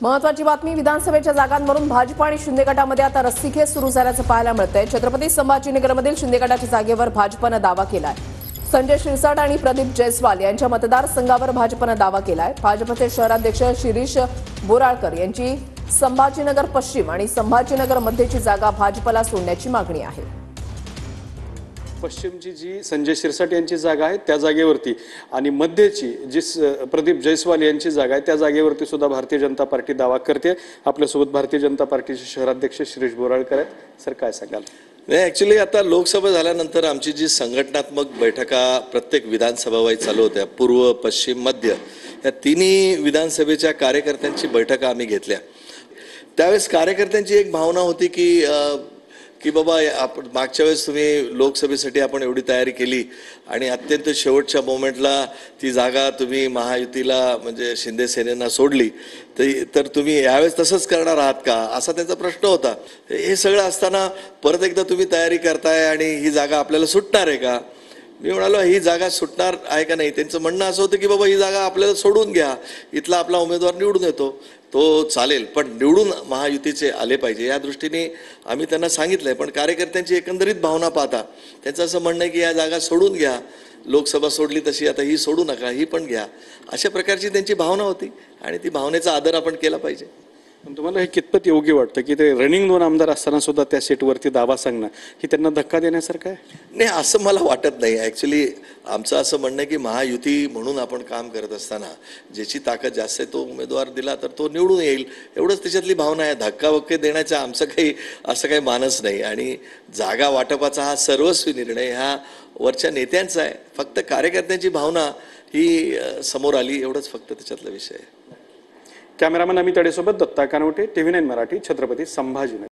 महत्वाची बातमी, विधानसभेच्या जागांवरून भाजप आणि शिंदे गटामध्ये आता रस्सीखेच सुरू झाल्याचं पाहायला मिळतंय। छत्रपती संभाजीनगरमधील शिंदे गटाच्या जागेवर भाजपनं दावा केलाय। संजय शिरसाट आणि प्रदीप जयस्वाल यांच्या मतदारसंघावर भाजपनं दावा केलाय। भाजपचे शहराध्यक्ष शिरीष बोराळकर यांची संभाजीनगर पश्चिम आणि संभाजीनगर मध्यची जागा भाजपला सोडण्याची मागणी आहे। पश्चिमची जी संजय शिरसाट यांची जागा आहे त्या जागेवरती आणि मध्यची जी प्रदीप जयस्वाल यांची जागा आहे त्या जागेवरती सुद्धा भारतीय जनता पार्टी दावा करते। आपल्यासोबत भारतीय जनता पार्टीचे शहराध्यक्ष शिरीष बोराळकर आहेत। सर, काय सांगाल? नाही, ॲक्च्युली आता लोकसभा झाल्यानंतर आमची जी संघटनात्मक बैठका प्रत्येक विधानसभा वाईज चालू होत्या, पूर्व पश्चिम मध्य, या तिन्ही विधानसभेच्या कार्यकर्त्यांची बैठका आम्ही घेतल्या। त्यावेळेस कार्यकर्त्यांची एक भावना होती की बाबा आपण मागच्या वेळेस तुम्ही लोकसभेसाठी आपण एवढी तयारी केली आणि अत्यंत शेवटच्या मोमेंटला ती जागा तुम्ही महायुतीला म्हणजे शिंदे सेनेना सोडली, तर तुम्ही यावेळेस तसंच करणार आहात का, असा त्यांचा प्रश्न होता। हे सगळं असताना परत एकदा तुम्ही तयारी करताय आणि ही जागा आपल्याला सुटणार आहे का? मी म्हणालो ही जागा सुटणार आहे का नाही। त्यांचं म्हणणं असं होतं की बाबा ही जागा आपल्याला सोडून घ्या, इथला आपला उमेदवार निवडून येतो तो चालेल, पण निवडून महायुतीचे आले पाहिजे या दृष्टीने आम्ही त्यांना सांगितलंय। पण कार्यकर्त्यांची एकंदरीत भावना पाहता त्यांचं असं म्हणणं आहे की या जागा सोडून घ्या, लोकसभा सोडली तशी आता ही सोडू नका, ही पण घ्या, अशा प्रकारची त्यांची भावना होती आणि ती भावनेचा आदर आपण केला पाहिजे। पण तुम्हाला हे कितपत योग्य वाटतं की ते रनिंग 2 आमदार असताना सुद्धा त्या सीटवरती दावा सांगणं ही त्यांना धक्का देण्यासारखं आहे? नाही, असं मला वाटत नाही। ॲक्च्युली आमचं असं म्हणणं आहे की महायुती म्हणून आपण काम करत असताना ज्याची ताकद जास्त आहे तो उमेदवार दिला तर तो निवडून येईल, एवढंच त्याच्यातली भावना आहे। धक्काबक्के देण्याचा आमचं असं काही मानस नाही आणि जागा वाटपाचा हा सर्वस्वी निर्णय हा वरच्या नेत्यांचा आहे। फक्त कार्यकर्त्यांची भावना ही समोर आली, एवढंच फक्त त्याच्यातला विषय आहे। कॅमेरामन अमित अडेसोबत दत्ता कानवटे, TV9 मराठी, छत्रपती संभाजीनगर।